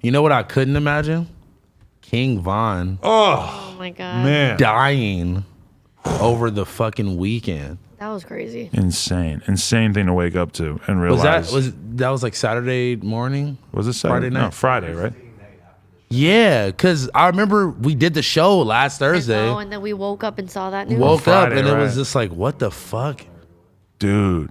You know what I couldn't imagine? King Von. Oh my God. Man. Dying over the fucking weekend. That was crazy. Insane thing to wake up to and realize. That was like Saturday morning? Was it Saturday? Friday night? No, Friday, right? Yeah, because I remember we did the show last Thursday. And then we woke up and saw that news. Woke Friday, up and it was right. just like, what the fuck? Dude,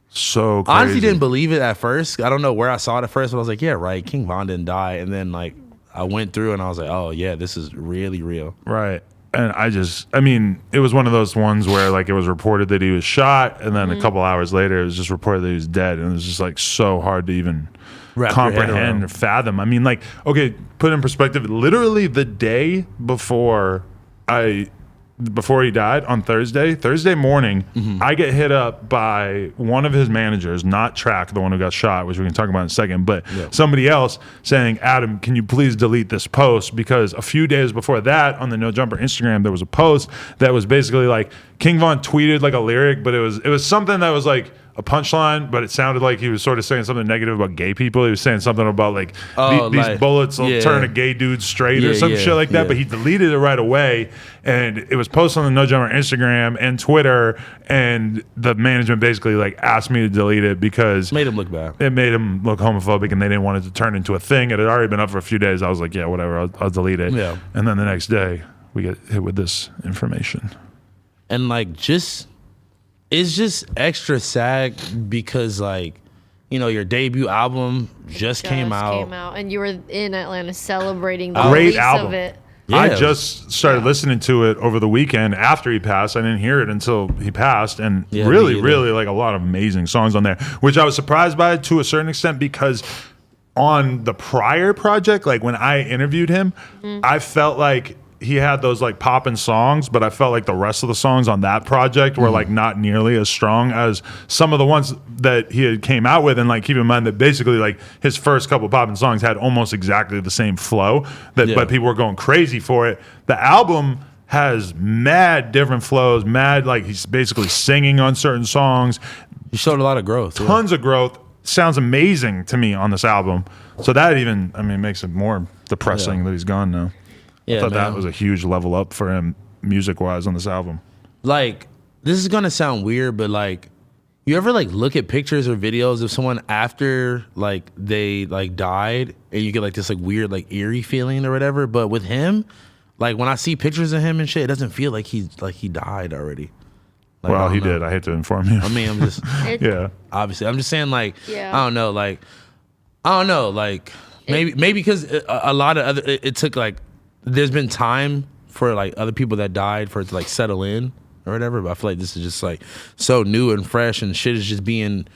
so crazy. Honestly, didn't believe it at first. I don't know where I saw it at first, but I was like, yeah, right. King Von didn't die. And then like I went through and I was like, oh yeah, this is really real. Right. And I mean, it was one of those ones where like it was reported that he was shot, and then a couple hours later it was just reported that he was dead, and it was just like so hard to even comprehend or fathom. I mean, like, okay, put in perspective, literally the day before he died on Thursday morning, I get hit up by one of his managers, not Track, the one who got shot, which we can talk about in a second, but somebody else saying, Adam, can you please delete this post? Because a few days before that, on the No Jumper Instagram, there was a post that was basically like, King Von tweeted like a lyric, but it was something that was like a punchline, but it sounded like he was sort of saying something negative about gay people. He was saying something about like these bullets will turn a gay dude straight or some shit like that. But he deleted it right away, and it was posted on the No Jumper Instagram and Twitter. And the management basically like asked me to delete it because made him look bad. It made him look homophobic, and they didn't want it to turn into a thing. It had already been up for a few days. I was like, yeah, whatever, I'll delete it. Yeah. And then the next day we get hit with this information. And like it's just extra sad because like, you know, your debut album just came out and you were in Atlanta celebrating the great release album. of it. Yeah. I just started listening to it over the weekend after he passed. I didn't hear it until he passed, and really like a lot of amazing songs on there, which I was surprised by to a certain extent because on the prior project, like when I interviewed him, I felt like he had those like poppin' songs, but I felt like the rest of the songs on that project were like not nearly as strong as some of the ones that he had came out with. And like keep in mind that basically like his first couple poppin' songs had almost exactly the same flow but people were going crazy for it. The album has mad different flows, like he's basically singing on certain songs. He showed a lot of growth. Tons of growth. Sounds amazing to me on this album. So that even, I mean, makes it more depressing that he's gone now. I thought that was a huge level up for him music-wise on this album. Like, this is going to sound weird, but like, you ever like look at pictures or videos of someone after like they like died and you get like this like weird like eerie feeling or whatever? But with him, like when I see pictures of him and shit, it doesn't feel like he died already. Like, well, he did. I hate to inform you. I mean, I'm just obviously I'm just saying like I don't know like maybe because a lot of other it took like there's been time for like other people that died for it to like settle in or whatever, but I feel like this is just like so new and fresh and shit is just being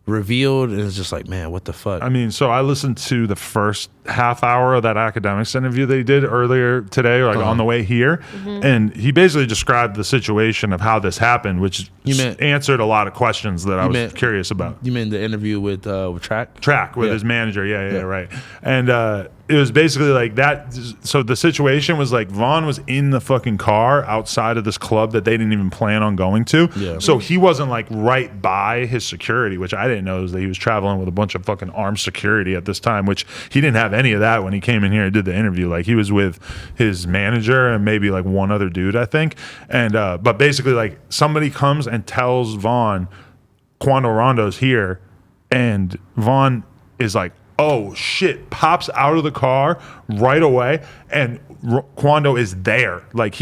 revealed and it's just like, man, what the fuck? I mean, so I listened to the first half hour of that Academics interview they did earlier today, like on the way here, and he basically described the situation of how this happened, which answered a lot of questions that I was curious about. You mean the interview with Track? Track with his manager, yeah, right. And it was basically like that. So the situation was like Von was in the fucking car outside of this club that they didn't even plan on going to. Yeah. So he wasn't like right by his security, which I didn't know is that he was traveling with a bunch of fucking armed security at this time, which he didn't have any of that when he came in here and did the interview. Like he was with his manager and maybe like one other dude, I think. And but basically like somebody comes and tells Von Quando Rondo's here, and Von is like, oh shit, pops out of the car right away, and Quando is there. Like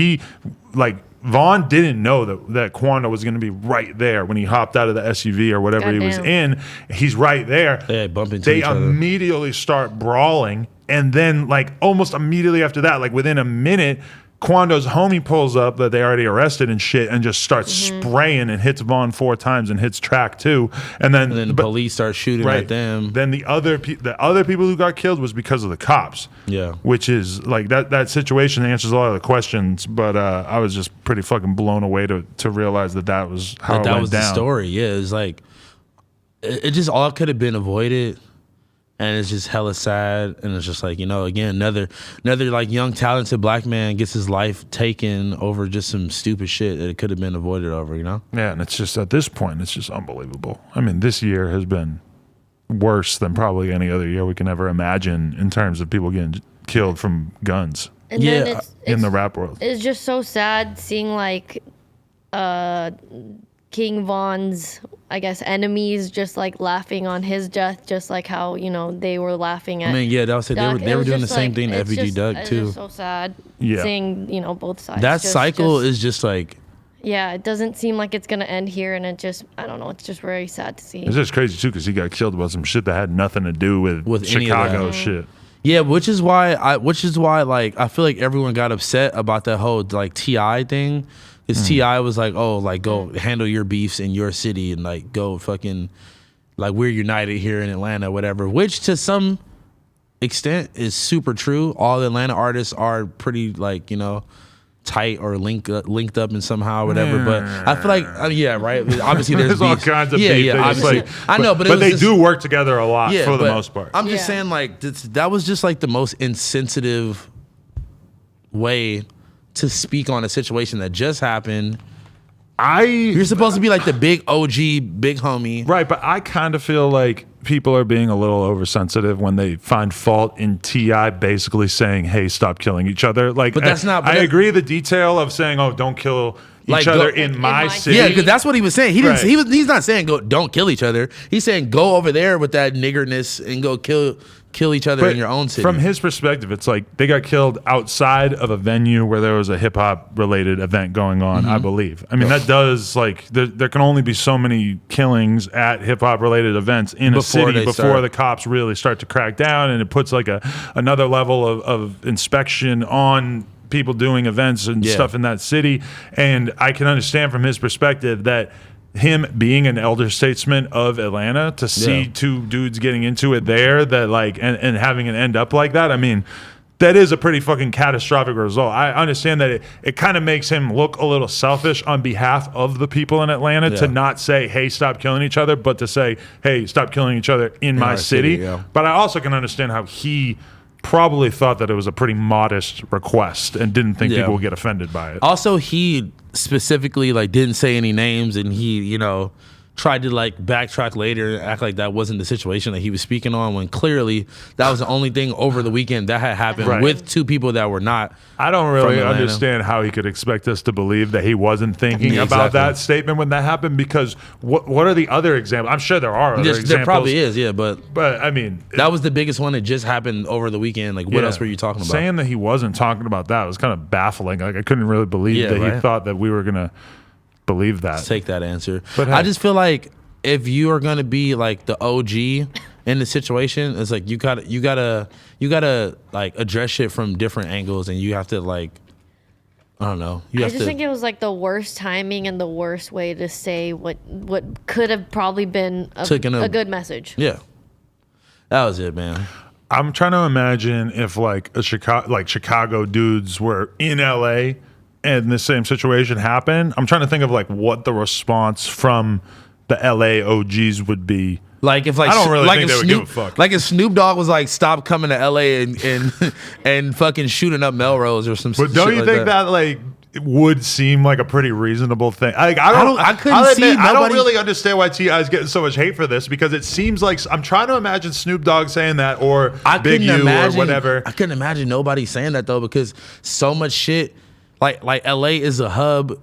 Von didn't know that Quando was going to be right there when he hopped out of the SUV or whatever he was in. He's right there. Yeah, bump into they each other. Immediately start brawling, and then like almost immediately after that, like within a minute, Quando's homie pulls up that they already arrested and shit and just starts spraying and hits Von 4 times and hits Track too. And then the police start shooting at them. Then the other people who got killed was because of the cops. Yeah. Which is like that situation answers a lot of the questions, but I was just pretty fucking blown away to realize that was how it went was down. The story. Yeah, it's like it just all could have been avoided. And it's just hella sad, and it's just like, you know, again, another like young talented black man gets his life taken over just some stupid shit that it could have been avoided over, you know? Yeah, and it's just at this point, it's just unbelievable. I mean, this year has been worse than probably any other year we can ever imagine in terms of people getting killed from guns. And then in the rap world. It's just so sad seeing like King Von's, I guess, enemies just like laughing on his death, just like how, you know, they were laughing at. I mean, yeah, that was it. They were doing the same thing to FVG Doug too. It's just so sad Yeah. seeing, you know, both sides. That cycle is just like. Yeah, it doesn't seem like it's gonna end here, and it just, I don't know, it's just very sad to see. It's just crazy too because he got killed about some shit that had nothing to do with Chicago shit. Yeah, which is why like I feel like everyone got upset about that whole like T.I. thing. Because T.I. was like, oh, like go handle your beefs in your city and like go fucking like we're united here in Atlanta, whatever. Which to some extent is super true. All the Atlanta artists are pretty like, you know, tight or linked up in somehow, whatever. But I feel like, yeah, right. Obviously, there's all kinds of beef. Yeah, obviously. Like, I know, but they do work together a lot for the most part. I'm just saying, like that was just like the most insensitive way to speak on a situation that just happened. You're supposed to be like the big OG, big homie. Right, but I kind of feel like people are being a little oversensitive when they find fault in T.I. basically saying, hey, stop killing each other. Like, but that's not. I agree the detail of saying, oh, don't kill each other in my city. Yeah, because that's what he was saying. He didn't. Right. He's not saying don't kill each other. He's saying go over there with that niggerness and go kill each other in your own city. From his perspective, it's like they got killed outside of a venue where there was a hip hop related event going on, I believe. I mean, that does like there can only be so many killings at hip hop related events in a city before the cops really start to crack down, and it puts like another level of inspection on people doing events and stuff in that city. And I can understand from his perspective that him being an elder statesman of Atlanta to see two dudes getting into it there that like and having it end up like that, I mean, that is a pretty fucking catastrophic result. I understand that it kind of makes him look a little selfish on behalf of the people in Atlanta to not say, hey, stop killing each other, but to say, hey, stop killing each other in my city. But I also can understand how he probably thought that it was a pretty modest request and didn't think people would get offended by it. Also, he specifically like didn't say any names, and he, you know, tried to like backtrack later and act like that wasn't the situation that he was speaking on, when clearly that was the only thing over the weekend that had happened with two people that were not. I don't really understand how he could expect us to believe that he wasn't thinking about that statement when that happened, because what are the other examples? I'm sure there are other examples. There probably is, but I mean, that was the biggest one that just happened over the weekend. Like, what else were you talking about? Saying that he wasn't talking about that was kind of baffling. Like, I couldn't really believe that he thought that we were gonna believe that. Let's take that answer. But I just feel like if you are gonna be like the OG in the situation, it's like you gotta like address shit from different angles, and you have to like, I don't know. I just think it was like the worst timing and the worst way to say what could have probably been a good message. Yeah, that was it, man. I'm trying to imagine if like Chicago dudes were in LA and the same situation happened. I'm trying to think of like what the response from the LA OGs would be. Like if like I don't really think they would give a fuck. Like if Snoop Dogg was like, stop coming to LA and fucking shooting up Melrose or some shit. But don't you think that like it would seem like a pretty reasonable thing? Like I don't really understand why T.I. is getting so much hate for this, because it seems like I'm trying to imagine Snoop Dogg saying that, or Big U or whatever. I couldn't imagine nobody saying that though, because so much shit. Like LA is a hub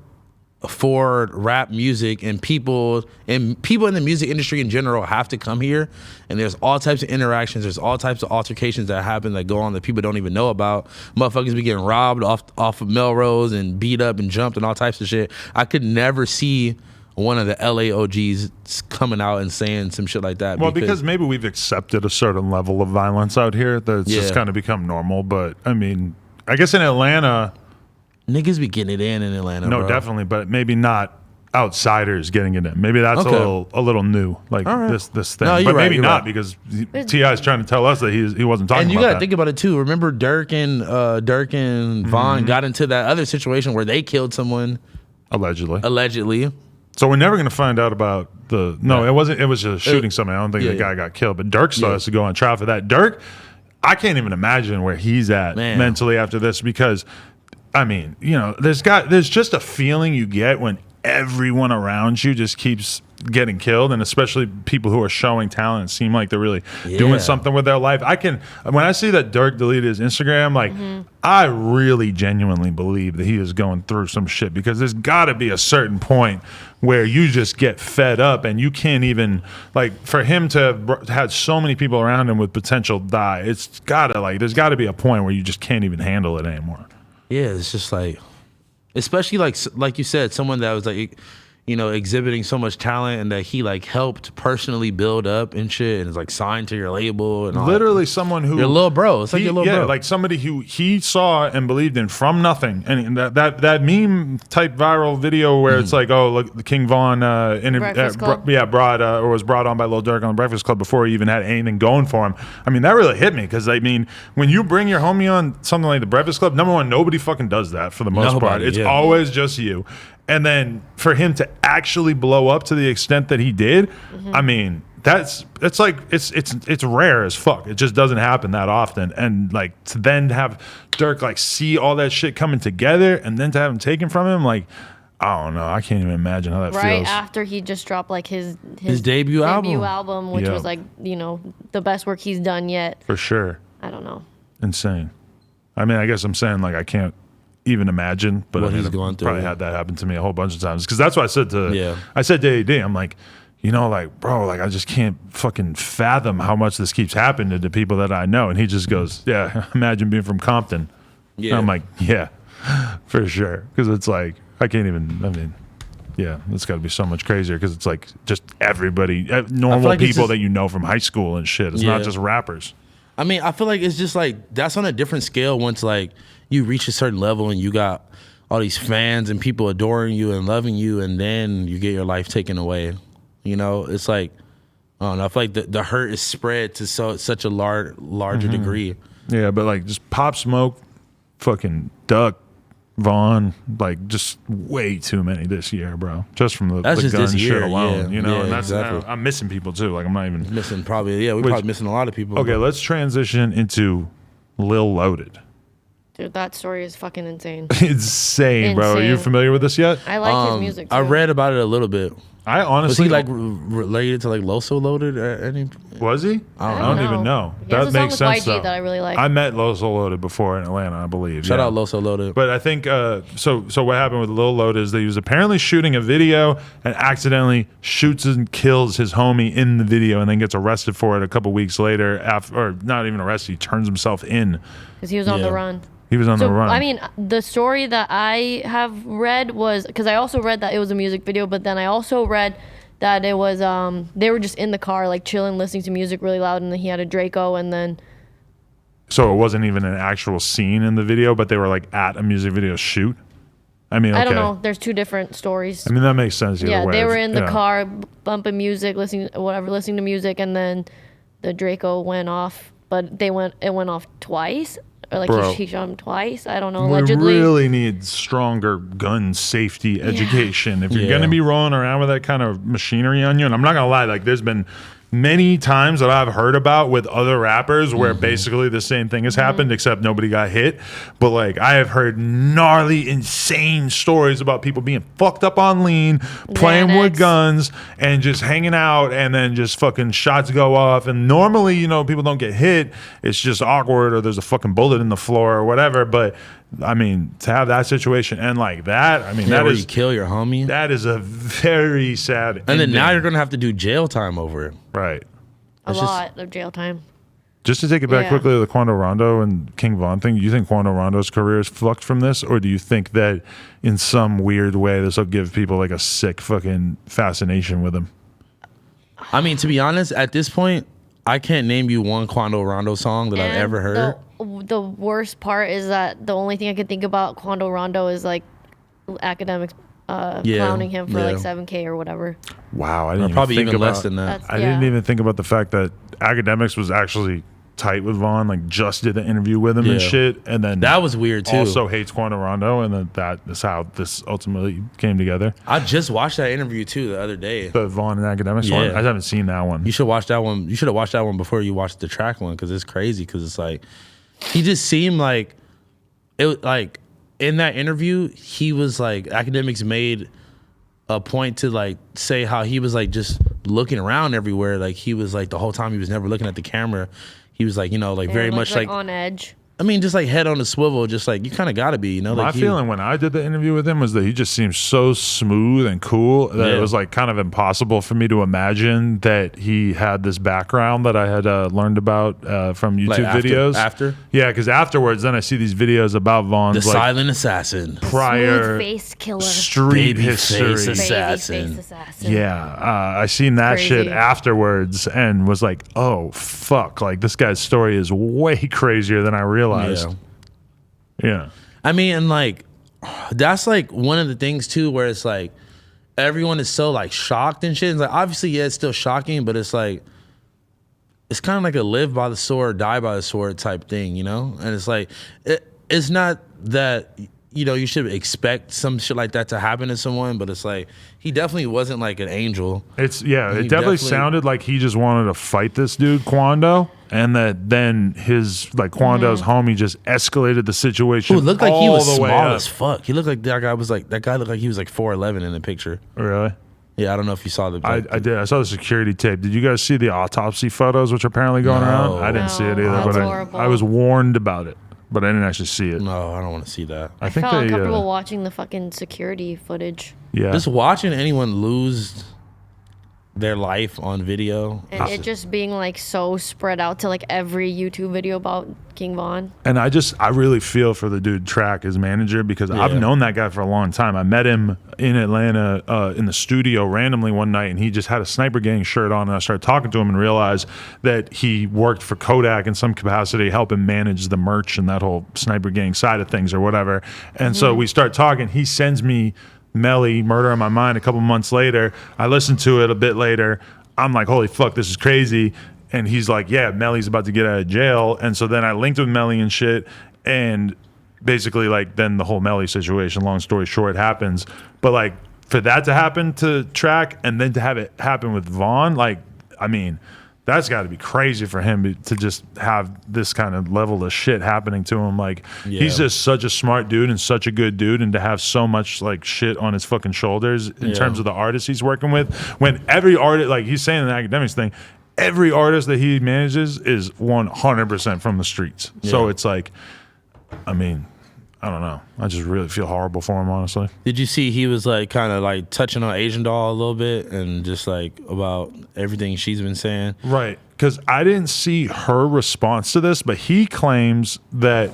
for rap music, and people in the music industry in general have to come here, and there's all types of interactions, there's all types of altercations that happen that go on that people don't even know about. Motherfuckers be getting robbed off of Melrose and beat up and jumped and all types of shit. I could never see one of the LA OGs coming out and saying some shit like that. Well, because maybe we've accepted a certain level of violence out here that's just kind of become normal. But I mean, I guess in Atlanta, niggas be getting it in Atlanta. No, bro. Definitely, but maybe not outsiders getting it in. Maybe that's a little new, like this thing. No, but maybe not, because T.I. is trying to tell us that he wasn't talking about that. And you got to think about it too. Remember Dirk and Von got into that other situation where they killed someone allegedly. So we're never going to find out about the. No, it wasn't. It was just shooting somebody. I don't think the guy got killed, but Dirk still has to go on trial for that. Dirk, I can't even imagine where he's at mentally after this, because I mean, you know, there's just a feeling you get when everyone around you just keeps getting killed, and especially people who are showing talent and seem like they're really doing something with their life. When I see that Dirk deleted his Instagram, like I really genuinely believe that he is going through some shit, because there's got to be a certain point where you just get fed up and you can't even, like, for him to have had so many people around him with potential die, it's gotta, like, there's got to be a point where you just can't even handle it anymore. Yeah, it's just like, especially like you said, someone that was like, you know, exhibiting so much talent and that he like helped personally build up and shit, and is like signed to your label and all literally that. Someone who your little bro. It's like your little bro. Like somebody who he saw and believed in from nothing. And that meme type viral video where it's like, oh, look, the King Von was brought on by Lil Durk on the Breakfast Club before he even had anything going for him. I mean, that really hit me, because I mean, when you bring your homie on something like the Breakfast Club, number one, nobody fucking does that for the most part. It's always just you. And then for him to actually blow up to the extent that he did, I mean, it's rare as fuck. It just doesn't happen that often. And like to then have Dirk like see all that shit coming together, and then to have him taken from him, like, I don't know. I can't even imagine how that feels. Right after he just dropped like his debut album, which was like, you know, the best work he's done yet. For sure. I don't know. Insane. I mean, I guess I'm saying, like, I can't even imagine, but what I mean, he's going through. Probably had that happen to me a whole bunch of times, because that's what I said to AD. I'm like, you know, like, bro, like, I just can't fucking fathom how much this keeps happening to people that I know. And he just goes, yeah, imagine being from Compton. Yeah. And I'm like, yeah, for sure, because it's like, I can't even, I mean, yeah, it's got to be so much crazier, because it's like just everybody, normal like people that you know from high school and shit. It's not just rappers. I mean, I feel like it's just like, that's on a different scale once like you reach a certain level and you got all these fans and people adoring you and loving you, and then you get your life taken away. You know, it's like, I don't know, I feel like the hurt is spread to such a larger degree. Yeah, but like just Pop Smoke, fucking Duck, Vaughn, like just way too many this year, bro. Just from the gun shit alone, you know. And that's exactly. I'm missing people too. Like I'm not even missing. Probably, we're probably missing a lot of people. Okay, let's transition into Lil Loaded. Dude, that story is fucking insane. Insane, bro. Are you familiar with this yet? I like his music too. I read about it a little bit. I honestly was he like related to like Loso Loaded or any? Was he? I don't even know. That makes sense. Though. That I really like. I met Loso Loaded before in Atlanta, I believe. Shout out Loso Loaded. But I think so what happened with Lil Loaded is that he was apparently shooting a video and accidentally shoots and kills his homie in the video, and then gets arrested for it a couple weeks later. Or not even arrested, he turns himself in because he was on the run. He was on the run. I mean, the story that I have read was, because I also read that it was a music video, but then I also read that it was, they were just in the car, like chilling, listening to music really loud, and then he had a Draco, and then. So it wasn't even an actual scene in the video, but they were like at a music video shoot? I mean, okay. I don't know. There's two different stories. I mean, that makes sense. Yeah, they were in the car bumping music, listening to music, and then the Draco went off, but it went off twice. Or like he shot him twice. I don't know. Allegedly, we really need stronger gun safety education if you're going to be rolling around with that kind of machinery on you. And I'm not going to lie, like there's been many times that I've heard about with other rappers where basically the same thing has happened, except nobody got hit. But like I have heard gnarly, insane stories about people being fucked up on lean, playing with guns, and just hanging out, and then just fucking shots go off. And normally, you know, people don't get hit. It's just awkward, or there's a fucking bullet in the floor or whatever. But I mean, to have that situation end like that, I mean, that is, you kill your homie. That is a very sad And then now you're gonna have to do jail time over it. Right. A lot of jail time. Just to take it back quickly to the Quando Rondo and King Von thing, do you think Quando Rondo's career is fucked from this, or do you think that in some weird way this will give people like a sick fucking fascination with him? I mean, to be honest, at this point, I can't name you one Quando Rondo song that I've ever heard. The worst part is that the only thing I can think about Quando Rondo is like academics clowning him for like 7K or whatever. Wow, I didn't probably even think even about, less than that. I didn't even think about the fact that academics was actually tight with Vaughn, like just did an interview with him and shit, and then that was weird too. Also hates Quando Rondo, and then that is how this ultimately came together. I just watched that interview too the other day. The Vaughn and academics one. I haven't seen that one. You should watch that one. You should have watched that one before you watched the track one, because it's crazy. Because it's like he just seemed like it. Like in that interview, he was like academics made a point to like say how he was like just looking around everywhere. Like he was like the whole time he was never looking at the camera. He was like, you know, like very much like on edge. I mean, just like head on the swivel, just like you kind of got to be, you know. My feeling when I did the interview with him was that he just seemed so smooth and cool that it was like kind of impossible for me to imagine that he had this background that I had learned about from YouTube videos. After? Yeah, because afterwards, then I see these videos about Vaughn's the silent assassin, prior face killer, street history, assassin. Yeah, I seen that shit afterwards and was like, oh fuck, like this guy's story is way crazier than I realized. Yeah. I mean, and like, that's like one of the things too, where it's like everyone is so like shocked and shit. It's like, obviously, yeah, it's still shocking, but it's like, it's kind of like a live by the sword, die by the sword type thing, you know? And it's like, it's not that, you know, you should expect some shit like that to happen to someone, but it's like, he definitely wasn't like an angel. It definitely sounded like he just wanted to fight this dude, Quando. And that then his like Quando's homie just escalated the situation. It looked like he was small as fuck. He looked like that guy looked like he was like 4'11" in the picture. Really? Yeah, I don't know if you saw the. I did. I saw the security tape. Did you guys see the autopsy photos, which are apparently going around? I didn't see it either, but I was warned about it, but I didn't actually see it. No, I don't want to see that. I felt uncomfortable watching the fucking security footage. Yeah, just watching anyone lose their life on video, and it just being like so spread out to like every YouTube video about King Von. And I really feel for the dude Track, his manager, because I've known that guy for a long time. I met him in Atlanta in the studio randomly one night, and he just had a Sniper Gang shirt on, and I started talking to him and realized that he worked for Kodak in some capacity, helping manage the merch and that whole Sniper Gang side of things or whatever. And so we start talking. He sends me Melly, Murder on My Mind, a couple months later. I listened to it a bit later. I'm like, holy fuck, this is crazy. And he's like, yeah, Melly's about to get out of jail. And so then I linked with Melly and shit. And basically, like, then the whole Melly situation, long story short, happens. But, like, for that to happen to Track and then to have it happen with Vaughn, like, I mean, that's got to be crazy for him to just have this kind of level of shit happening to him. Like, he's just such a smart dude and such a good dude, and to have so much like shit on his fucking shoulders in terms of the artists he's working with. When every artist, like he's saying the academics thing, every artist that he manages is 100% from the streets. So it's like, I mean, I don't know. I just really feel horrible for him, honestly. Did you see he was like kind of like touching on Asian Doll a little bit and just like about everything she's been saying? Right. Because I didn't see her response to this, but he claims that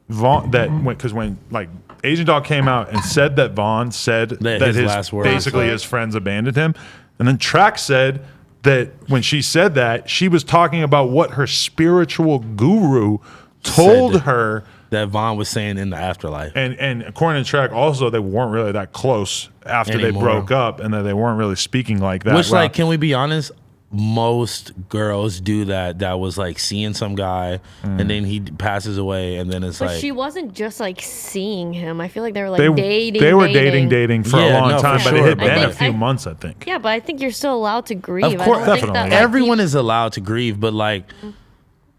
when like Asian Doll came out and said that Vaughn said that his last word, basically his friends abandoned him, and then Track said that when she said that, she was talking about what her spiritual guru told her that Vaughn was saying in the afterlife. And according to Track, also they weren't really that close after they broke up, and that they weren't really speaking like that. Which, like, can we be honest? Most girls do that. That was like seeing some guy, and then he passes away, and then it's but like. She wasn't just like seeing him. I feel like they were like dating. They were dating for a long time, but it had been a few months, months, I think. Yeah, but I think you're still allowed to grieve. Of course, definitely. That, everyone is allowed to grieve, but like.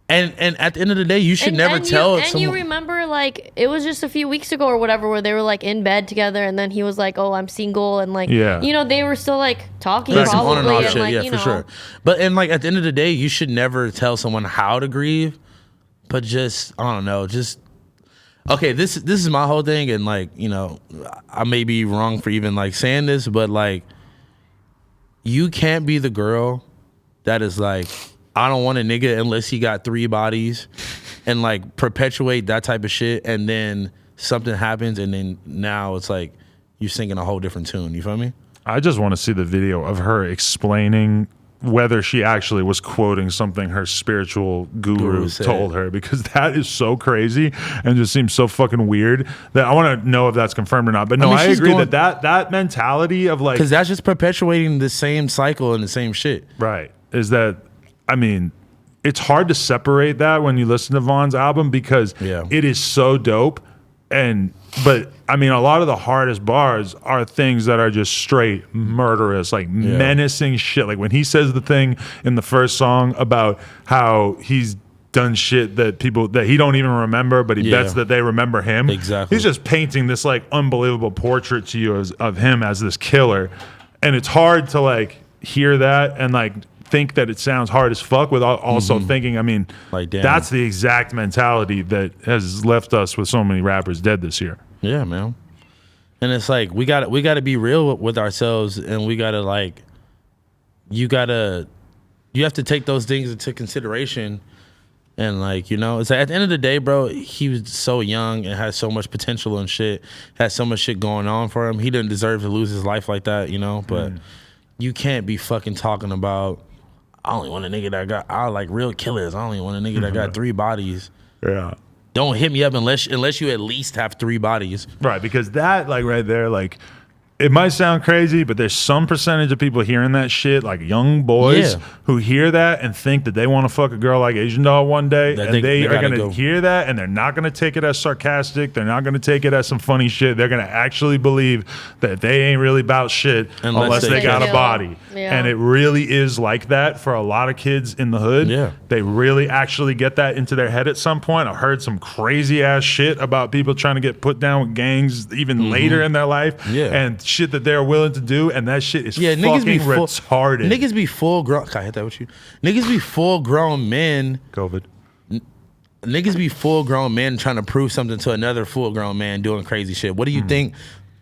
And at the end of the day, you should never tell someone. And you remember, like, it was just a few weeks ago or whatever where they were, like, in bed together, and then he was like, oh, I'm single, and, like, you know, they were still, like, talking like probably. On and off and, shit, like, yeah, you for know. sure. But, and, like, at the end of the day, you should never tell someone how to grieve, but just, I don't know, just, okay, this is my whole thing, and, like, you know, I may be wrong for even, like, saying this, but, like, you can't be the girl that is, like, I don't want a nigga unless he got 3 bodies, and like perpetuate that type of shit, and then something happens, and then now it's like you're singing a whole different tune. You feel me? I just want to see the video of her explaining whether she actually was quoting something her spiritual guru told her, because that is so crazy and just seems so fucking weird that I want to know if that's confirmed or not. But no, I agree that mentality of like, because that's just perpetuating the same cycle and the same shit. Right. Is that, I mean, it's hard to separate that when you listen to Vaughn's album, because it is so dope. But I mean, a lot of the hardest bars are things that are just straight murderous, like menacing shit. Like when he says the thing in the first song about how he's done shit that people that he don't even remember, but he bets that they remember him. Exactly. He's just painting this like unbelievable portrait to you of him as this killer, and it's hard to like hear that and like think that it sounds hard as fuck without also thinking, I mean, like, damn. That's the exact mentality that has left us with so many rappers dead this year. Yeah, man. And it's like we got to be real with ourselves, and we got to like you have to take those things into consideration. And like, you know, it's like at the end of the day, bro, he was so young and had so much potential and shit, had so much shit going on for him. He didn't deserve to lose his life like that, you know. But you can't be fucking talking about, I only want a nigga that got, I like real killers. I only want a nigga that got 3 bodies. Yeah. Don't hit me up unless you at least have 3 bodies. Right, because that like right there, like it might sound crazy, but there's some percentage of people hearing that shit, like young boys who hear that and think that they want to fuck a girl like Asian Doll one day, and they are going to hear that, and they're not going to take it as sarcastic. They're not going to take it as some funny shit. They're going to actually believe that they ain't really about shit unless they got a body. Yeah. And it really is like that for a lot of kids in the hood. Yeah. They really actually get that into their head at some point. I've heard some crazy ass shit about people trying to get put down with gangs even later in their life. Yeah. And shit that they're willing to do, and that shit is fucking retarded. Niggas be full grown. Can I hit that with you? Niggas be full grown men. COVID. Niggas be full grown men trying to prove something to another full grown man doing crazy shit. What do you think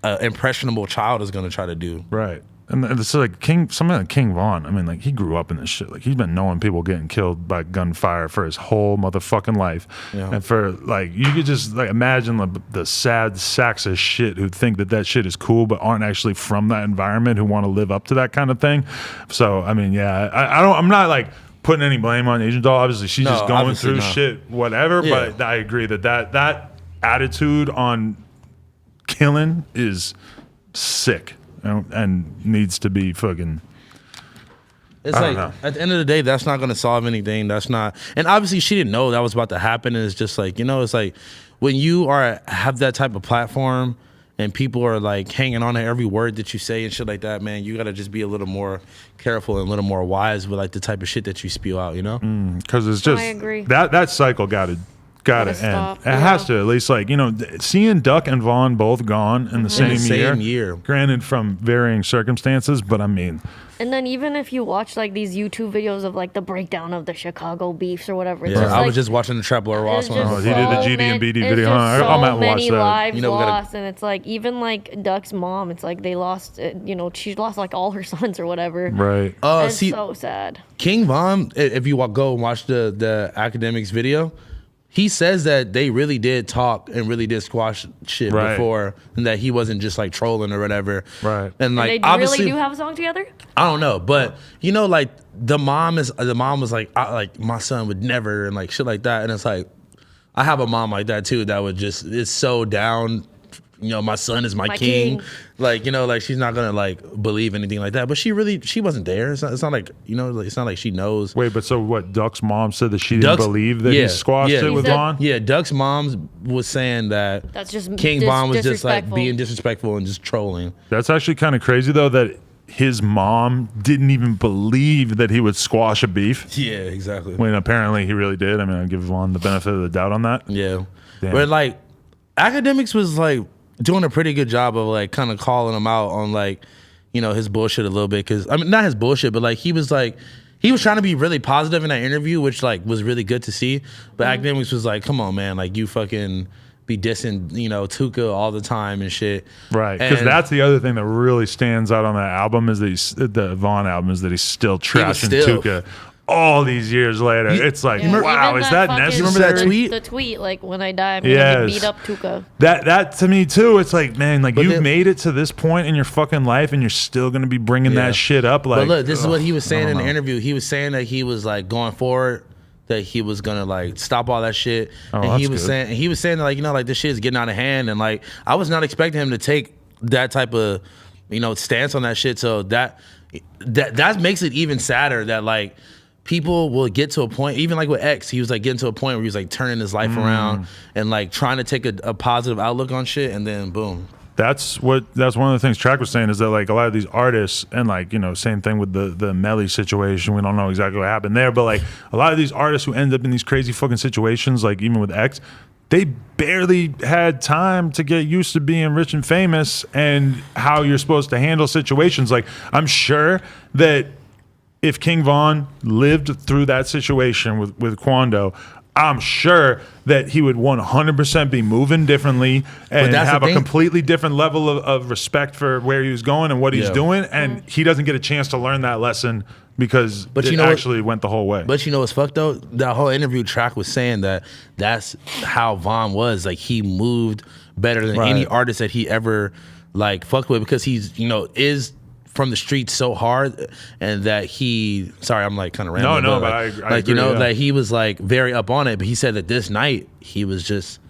an impressionable child is gonna try to do? Right. And it's like something like King Von. I mean, like he grew up in this shit. Like he's been knowing people getting killed by gunfire for his whole motherfucking life. Yeah. And for like, you could just like imagine the sad sacks of shit who think that shit is cool, but aren't actually from that environment, who want to live up to that kind of thing. So I mean, yeah, I'm not like putting any blame on Asian Doll. Obviously, she's just going through shit, whatever. Yeah. But I agree that attitude on killing is sick. And needs to be fucking. It's like at the end of the day, that's not going to solve anything. That's not, and obviously she didn't know that was about to happen. And it's just like, you know, it's like when you have that type of platform and people are like hanging on to every word that you say and shit like that, man, you got to just be a little more careful and a little more wise with like the type of shit that you spew out, you know? Because it's just, I agree. That cycle gotta end. It has to, at least, like, you know, seeing Duck and Vaughn both gone in the same year. Granted, from varying circumstances, but I mean. And then even if you watch like these YouTube videos of like the breakdown of the Chicago beefs or whatever, it's I was just watching the Trap Lord Ross one. He did the GD and BD video. I'm at watch that. Lives lost, and it's like even like Duck's mom, it's like they lost. You know, she lost like all her sons or whatever. Right. It's so sad. King Von, if you go and watch the Academics video, he says that they really did talk and really did squash shit before, and that he wasn't just like trolling or whatever. Right. And like, and they obviously, really do have a song together? I don't know, but you know, like the mom was like, my son would never, and like shit like that. And it's like, I have a mom like that too, that would just, is so down. You know, my son is my king. Like, you know, like she's not gonna like believe anything like that. But she wasn't there. It's not like, you know, it's not like she knows. Wait, but so what? Duck's mom said that she didn't believe that he squashed it with Vaughn? Yeah, Duck's mom was saying that that's just King Von was just like being disrespectful and just trolling. That's actually kind of crazy though, that his mom didn't even believe that he would squash a beef. Yeah, exactly. When apparently he really did. I mean, I give Vaughn the benefit of the doubt on that. Yeah. Damn. But like, Academics was like doing a pretty good job of like kind of calling him out on like, you know, his bullshit a little bit. Cause I mean, not his bullshit, but like he was trying to be really positive in that interview, which like was really good to see. But Academics was like, come on, man, like you fucking be dissing, you know, Tuka all the time and shit. Right. Because that's the other thing that really stands out on that album is that the Vaughn album is that he's still trashing Tuka. All these years later, it's like, wow, is that necessary? Remember that tweet? The tweet, like, when I die, I'm gonna beat up Tuka. That to me too, it's like, man, like you've made it to this point in your fucking life, and you're still gonna be bringing that shit up. Like, but look, this is what he was saying in the interview. He was saying that he was like going forward, that he was gonna like stop all that shit, and he was saying that, like, you know, like this shit is getting out of hand, and like I was not expecting him to take that type of, you know, stance on that shit. So that makes it even sadder that like people will get to a point, even like with X, he was like getting to a point where he was like turning his life around and like trying to take a positive outlook on shit, and then boom. That's one of the things Track was saying, is that like a lot of these artists, and like, you know, same thing with the Melly situation. We don't know exactly what happened there, but like a lot of these artists who end up in these crazy fucking situations, like even with X, they barely had time to get used to being rich and famous and how you're supposed to handle situations. Like, I'm sure that if King Von lived through that situation with Quando, I'm sure that he would 100% be moving differently and have a completely different level of respect for where he was going and what he's doing. And he doesn't get a chance to learn that lesson because it actually went the whole way. But you know what's fucked though? That whole interview, Track was saying that that's how Von was. Like, he moved better than any artist that he ever like fucked with, because he's, you know, is from the streets so hard, and that he, sorry, I'm like kind of rambling. No, but I like agree, you know, that he was like very up on it, but he said that this night he was just,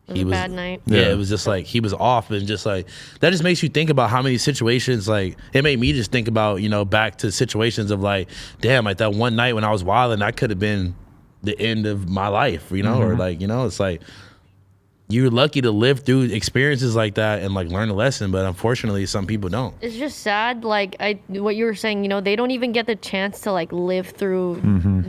it was a bad night. Yeah, it was just like he was off, and just like that just makes you think about how many situations, like it made me just think about, you know, back to situations of like, damn, like that one night when I was wilding, that could have been the end of my life, you know, or like, you know, it's like, you're lucky to live through experiences like that and like learn a lesson, but unfortunately some people don't. It's just sad, like what you were saying, you know, they don't even get the chance to like live through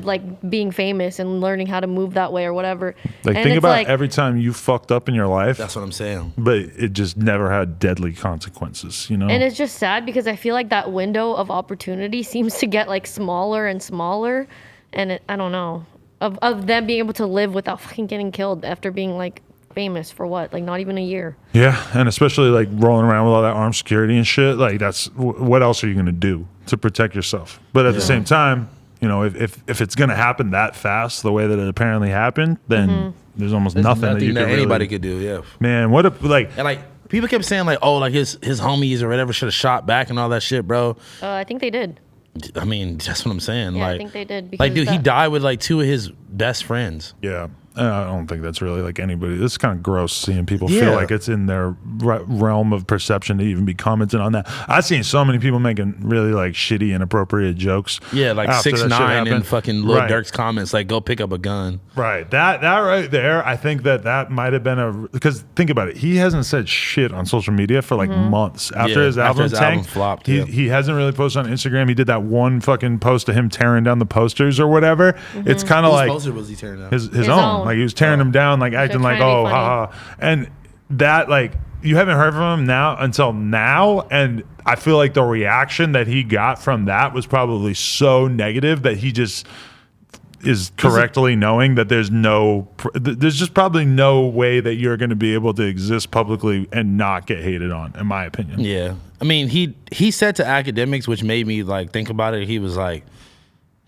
like being famous and learning how to move that way or whatever. Like, and think about like, every time you fucked up in your life. That's what I'm saying. But it just never had deadly consequences, you know? And it's just sad because I feel like that window of opportunity seems to get like smaller and smaller, and I don't know, of them being able to live without fucking getting killed after being like famous for what, like not even a year. Yeah, and especially like rolling around with all that armed security and shit, like that's what else are you gonna do to protect yourself? But at the same time, you know, if it's gonna happen that fast the way that it apparently happened, then there's almost nothing that anybody could do. Yeah, man, what if like, and like people kept saying like, oh, like his homies or whatever should have shot back and all that shit, bro. I think they did. I mean, that's what I'm saying. Yeah, like, I think they did. Like, dude, he died with like two of his best friends. Yeah. I don't think that's really like anybody. This is kind of gross seeing people feel like it's in their realm of perception to even be commenting on that. I've seen so many people making really like shitty, inappropriate jokes. Yeah, like 6ix9ine and fucking Lil Durk's comments, like, go pick up a gun. Right. That right there, I think that might have been because think about it. He hasn't said shit on social media for like months. After his album tanked, flopped. He hasn't really posted on Instagram. He did that one fucking post of him tearing down the posters or whatever. It's kind of like, whose poster was he tearing down? His own. Like, he was tearing them down, like acting like, oh, haha. And that, like, you haven't heard from him now until now. And I feel like the reaction that he got from that was probably so negative that he just is correctly knowing that there's just probably no way that you're going to be able to exist publicly and not get hated on, in my opinion. Yeah. I mean, he said to academics, which made me like think about it. He was like,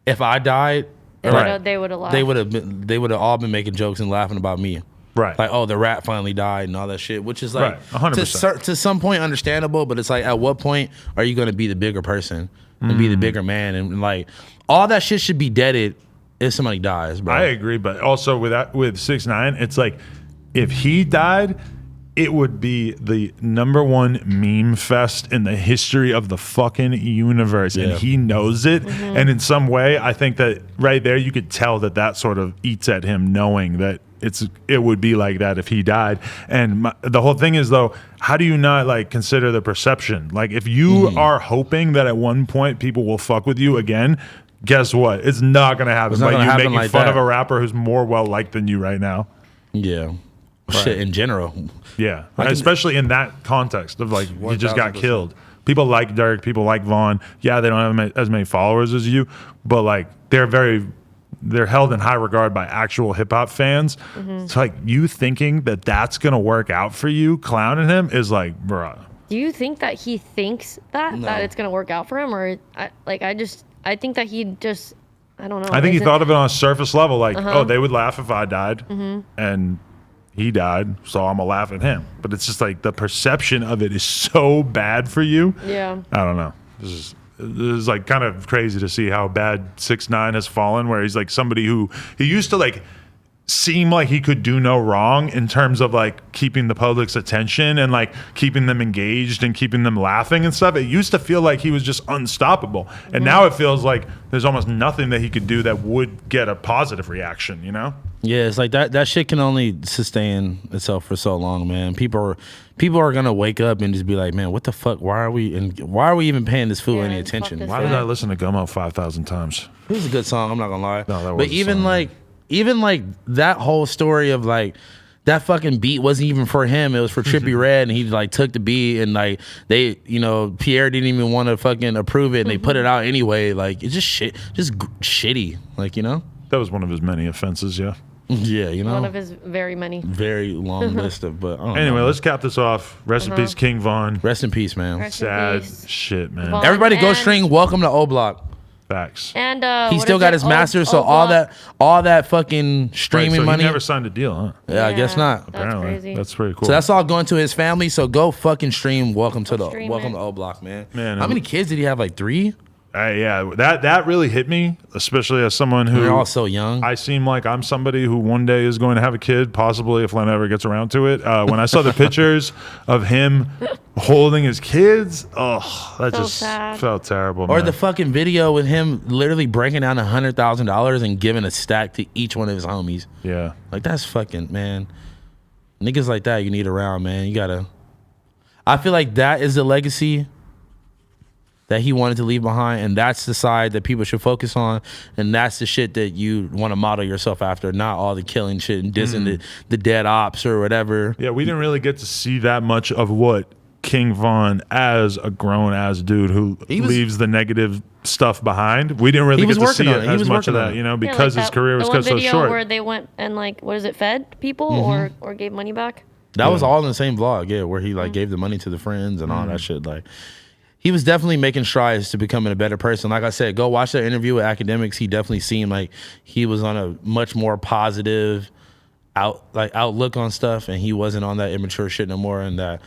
if I died, they would have laughed. They would have all been making jokes and laughing about me. Right. Like, oh, the rat finally died and all that shit, which is like 100%. To some point understandable, but it's like, at what point are you going to be the bigger person and be the bigger man? And like, all that shit should be deaded if somebody dies, bro. I agree, but also with 6ix9ine, it's like, if he died, it would be the #1 meme fest in the history of the fucking universe. And he knows it. And in some way, I think that right there, you could tell that sort of eats at him, knowing that it would be like that if he died. And the whole thing is, though, how do you not like consider the perception? Like, if you are hoping that at one point people will fuck with you again, guess what? It's not going to happen. Like, you making like fun of a rapper who's more well-liked than you right now. Yeah. Right. Shit, in general. Yeah. Especially in that context of like, you just got killed. People like Durk, people like Vaughn. Yeah, they don't have as many followers as you, but like, they're held in high regard by actual hip-hop fans. So like, you thinking that that's going to work out for you, clowning him, is like, bruh. Do you think that he thinks that it's going to work out for him? Or I think that he just, I don't know. I think he thought of it on a surface level, like, oh, they would laugh if I died, and he died, so I'm gonna laugh at him. But it's just like, the perception of it is so bad for you. Yeah. I don't know. This is like kind of crazy to see how bad 6ix9ine has fallen, where he's like somebody who he used to like seem like he could do no wrong in terms of like keeping the public's attention and like keeping them engaged and keeping them laughing and stuff. It used to feel like he was just unstoppable. And now it feels like there's almost nothing that he could do that would get a positive reaction, you know? Yeah, it's like that shit can only sustain itself for so long, man. People are gonna wake up and just be like, man, what the fuck? Why are we even paying this fool any attention? Why did I listen to Gummo 5,000 times? It was a good song, I'm not gonna lie. No, that was but even like that whole story of like that fucking beat wasn't even for him. It was for Trippie Redd, and he like took the beat, and like they, Pierre didn't even want to fucking approve it, and they put it out anyway. Like it's just shitty. Like that was one of his many offenses. Yeah. Yeah, one of his very long list of. But anyway, let's cap this off. Rest in peace, King Von. Rest in peace, man. Sad shit, man. Von. Everybody go stream Welcome to O Block. Facts. And he still got his master, so all that fucking streaming money. He never signed a deal, huh? Yeah, I guess not. Apparently, that's crazy. That's pretty cool. So that's all going to his family. So go fucking stream Welcome to O Block, man. How many kids did he have? Like 3? Yeah, that really hit me, especially as someone who... We're all so young. I seem like I'm somebody who one day is going to have a kid, possibly if Len ever gets around to it. When I saw the pictures of him holding his kids, that so just sad. Felt terrible, Or man. the fucking video with him literally breaking down $100,000 and giving a stack to each one of his homies. Yeah. Like, that's fucking, man. Niggas like that you need around, man. You gotta... I feel like that is the legacy that he wanted to leave behind, and that's the side that people should focus on, and that's the shit that you want to model yourself after, not all the killing shit and dissing the dead ops or whatever. Yeah, we didn't really get to see that much of what King Von as a grown-ass dude who leaves the negative stuff behind. We didn't really get to see as much of that, because his career was cut so short. Where they went and fed people or gave money back? That was all in the same vlog, where he gave the money to the friends and all that shit. He was definitely making strides to becoming a better person. Like I said, go watch that interview with Academics. He definitely seemed like he was on a much more positive outlook on stuff, and he wasn't on that immature shit no more. And that,